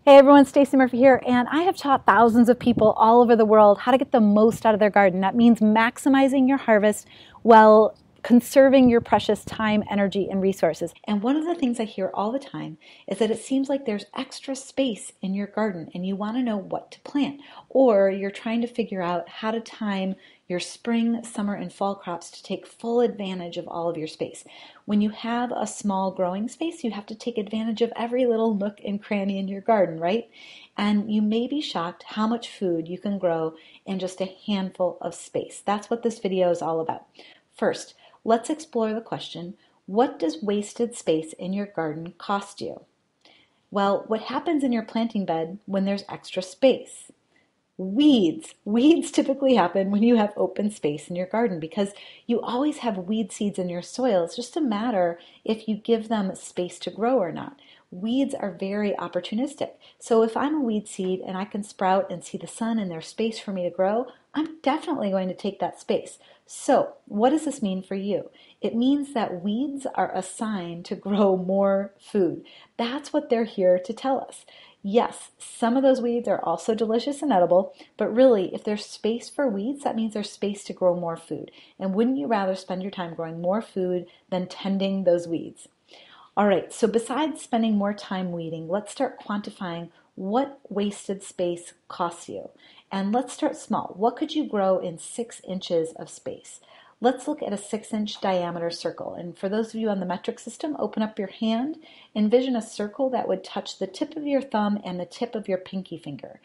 Hey everyone, Stacey Murphy here, and I have taught thousands of people all over the world how to get the most out of their garden. That means maximizing your harvest while conserving your precious time, energy, and resources. And one of the things I hear all the time is that it seems like there's extra space in your garden and you want to know what to plant, or you're trying to figure out how to time your spring, summer, and fall crops to take full advantage of all of your space. When you have a small growing space, you have to take advantage of every little nook and cranny in your garden, right? And you may be shocked how much food you can grow in just a handful of space. That's what this video is all about. First, let's explore the question, what does wasted space in your garden cost you? Well, what happens in your planting bed when there's extra space? Weeds. Weeds typically happen when you have open space in your garden because you always have weed seeds in your soil. It's just a matter if you give them space to grow or not. Weeds are very opportunistic. So if I'm a weed seed and I can sprout and see the sun and there's space for me to grow, I'm definitely going to take that space. So what does this mean for you? It means that weeds are assigned to grow more food. That's what they're here to tell us. Yes, some of those weeds are also delicious and edible, but really, if there's space for weeds, that means there's space to grow more food. And wouldn't you rather spend your time growing more food than tending those weeds? All right, so besides spending more time weeding, let's start quantifying what wasted space costs you. And let's start small. What could you grow in 6 inches of space? Let's look at a 6-inch diameter circle. And for those of you on the metric system, open up your hand, envision a circle that would touch the tip of your thumb and the tip of your pinky finger.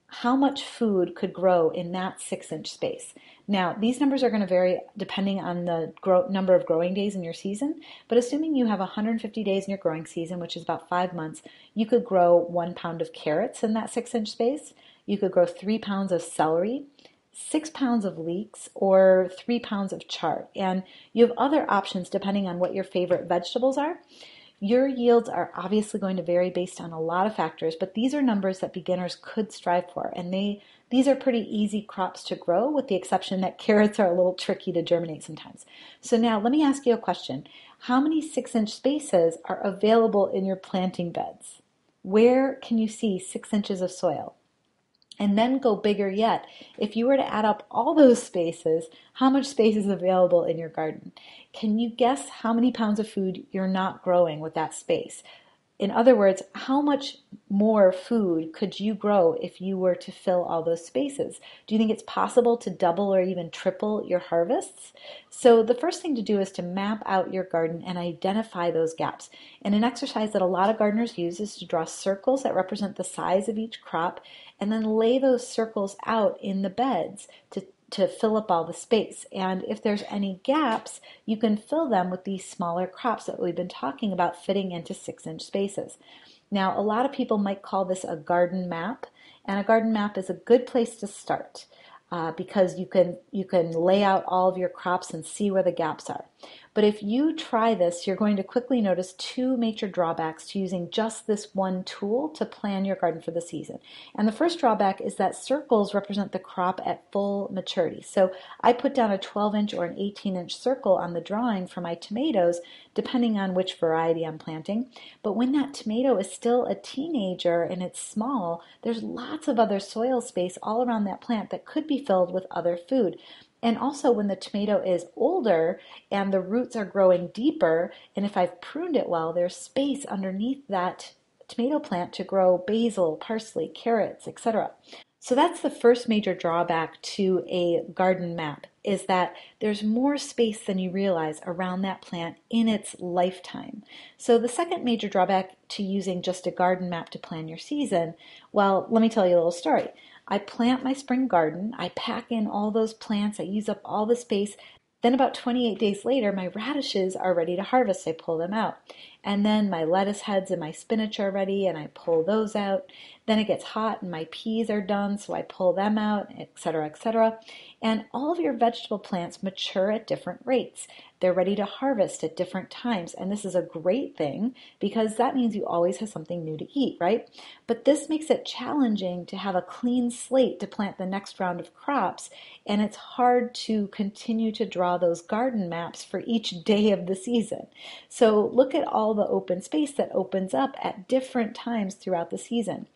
How much food could grow in that 6-inch space? Now, these numbers are going to vary depending on the number of growing days in your season, but assuming you have 150 days in your growing season, which is about 5 months, you could grow 1 pound of carrots in that 6-inch space. You could grow 3 pounds of celery, 6 pounds of leeks, or 3 pounds of chard. And you have other options depending on what your favorite vegetables are. Your yields are obviously going to vary based on a lot of factors, but these are numbers that beginners could strive for. And these are pretty easy crops to grow, with the exception that carrots are a little tricky to germinate sometimes. So now let me ask you a question. How many 6-inch spaces are available in your planting beds? Where can you see 6 inches of soil? And then go bigger yet. If you were to add up all those spaces, how much space is available in your garden? Can you guess how many pounds of food you're not growing with that space? In other words, how much more food could you grow if you were to fill all those spaces? Do you think it's possible to double or even triple your harvests? So the first thing to do is to map out your garden and identify those gaps. And an exercise that a lot of gardeners use is to draw circles that represent the size of each crop and then lay those circles out in the beds to fill up all the space. And if there's any gaps, you can fill them with these smaller crops that we've been talking about fitting into 6-inch spaces. Now, a lot of people might call this a garden map, and a garden map is a good place to start because you can lay out all of your crops and see where the gaps are. But if you try this, you're going to quickly notice 2 major drawbacks to using just this one tool to plan your garden for the season. And the first drawback is that circles represent the crop at full maturity. So I put down a 12-inch or an 18-inch circle on the drawing for my tomatoes, depending on which variety I'm planting. But when that tomato is still a teenager and it's small, there's lots of other soil space all around that plant that could be filled with other food. And also when the tomato is older and the roots are growing deeper, and if I've pruned it well, there's space underneath that tomato plant to grow basil, parsley, carrots, etc. So that's the first major drawback to a garden map, is that there's more space than you realize around that plant in its lifetime. So the second major drawback to using just a garden map to plan your season, well, let me tell you a little story. I plant my spring garden, I pack in all those plants, I use up all the space. Then about 28 days later, my radishes are ready to harvest. I pull them out. And then my lettuce heads and my spinach are ready and I pull those out. Then it gets hot and my peas are done, so I pull them out, etc., etc. And all of your vegetable plants mature at different rates. They're ready to harvest at different times. And this is a great thing because that means you always have something new to eat, right? But this makes it challenging to have a clean slate to plant the next round of crops. And it's hard to continue to draw those garden maps for each day of the season. So look at all all the open space that opens up at different times throughout the season.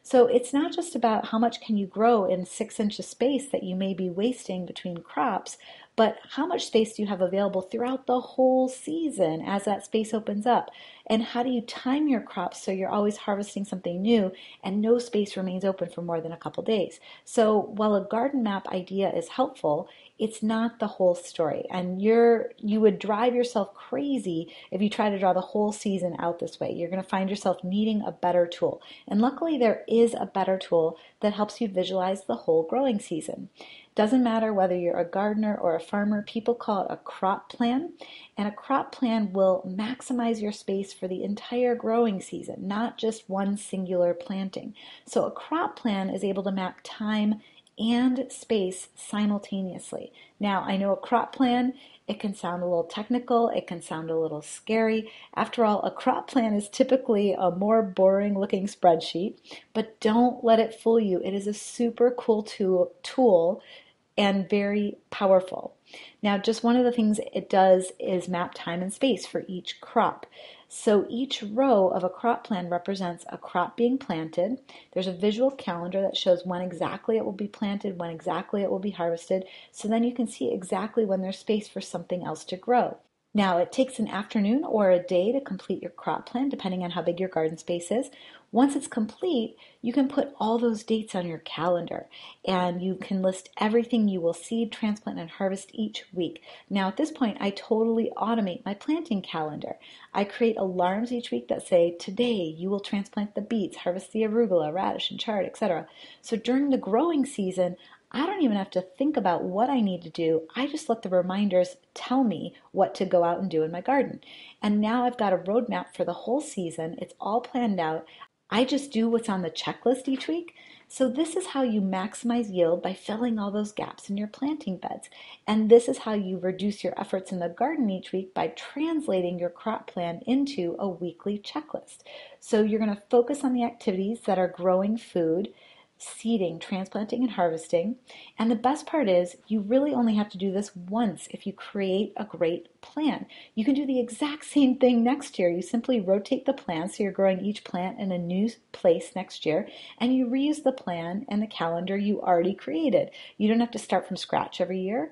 So it's not just about how much can you grow in 6 inches space that you may be wasting between crops, but how much space do you have available throughout the whole season as that space opens up? And how do you time your crops so you're always harvesting something new and no space remains open for more than a couple days? So while a garden map idea is helpful, it's not the whole story. And you would drive yourself crazy if you try to draw the whole season out this way. You're going to find yourself needing a better tool. And luckily there is a better tool that helps you visualize the whole growing season. Doesn't matter whether you're a gardener or a farmer, people call it a crop plan. And a crop plan will maximize your space for the entire growing season, not just one singular planting. So a crop plan is able to map time and space simultaneously. Now, I know a crop plan, it can sound a little technical, it can sound a little scary. After all, a crop plan is typically a more boring looking spreadsheet, but don't let it fool you. It is a super cool tool and very powerful. Now, just one of the things it does is map time and space for each crop. So each row of a crop plan represents a crop being planted. There's a visual calendar that shows when exactly it will be planted, when exactly it will be harvested. So then you can see exactly when there's space for something else to grow. Now, it takes an afternoon or a day to complete your crop plan, depending on how big your garden space is. Once it's complete, you can put all those dates on your calendar, and you can list everything you will seed, transplant, and harvest each week. Now, at this point, I totally automate my planting calendar. I create alarms each week that say, today you will transplant the beets, harvest the arugula, radish, and chard, etc. So during the growing season, I don't even have to think about what I need to do. I just let the reminders tell me what to go out and do in my garden. And now I've got a roadmap for the whole season. It's all planned out. I just do what's on the checklist each week. So this is how you maximize yield by filling all those gaps in your planting beds. And this is how you reduce your efforts in the garden each week by translating your crop plan into a weekly checklist. So you're going to focus on the activities that are growing food, seeding, transplanting, and harvesting. And the best part is you really only have to do this once if you create a great plan. You can do the exact same thing next year. You simply rotate the plan so you're growing each plant in a new place next year, and you reuse the plan and the calendar you already created. You don't have to start from scratch every year.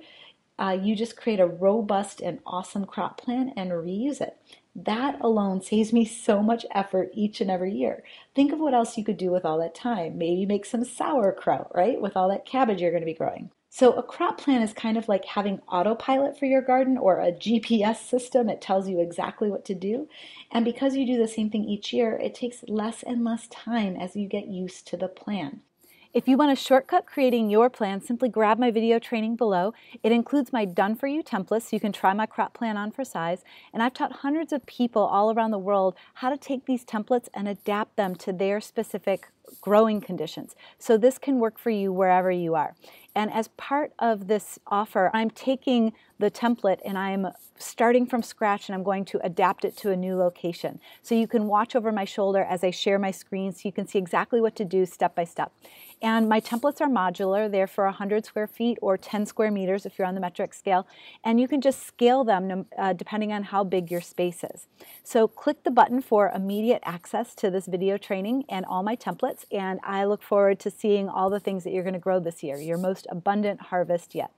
You just create a robust and awesome crop plan and reuse it. That alone saves me so much effort each and every year. Think of what else you could do with all that time. Maybe make some sauerkraut, right? With all that cabbage you're going to be growing. So a crop plan is kind of like having autopilot for your garden or a GPS system. It tells you exactly what to do. And because you do the same thing each year, it takes less and less time as you get used to the plan. If you want a shortcut creating your plan, simply grab my video training below. It includes my done-for-you templates so you can try my crop plan on for size. And I've taught hundreds of people all around the world how to take these templates and adapt them to their specific growing conditions. So this can work for you wherever you are. And as part of this offer, I'm taking the template and I'm starting from scratch and I'm going to adapt it to a new location. So you can watch over my shoulder as I share my screen so you can see exactly what to do step by step. And my templates are modular. They're for 100 square feet or 10 square meters if you're on the metric scale. And you can just scale them depending on how big your space is. So click the button for immediate access to this video training and all my templates. And I look forward to seeing all the things that you're going to grow this year, your most abundant harvest yet.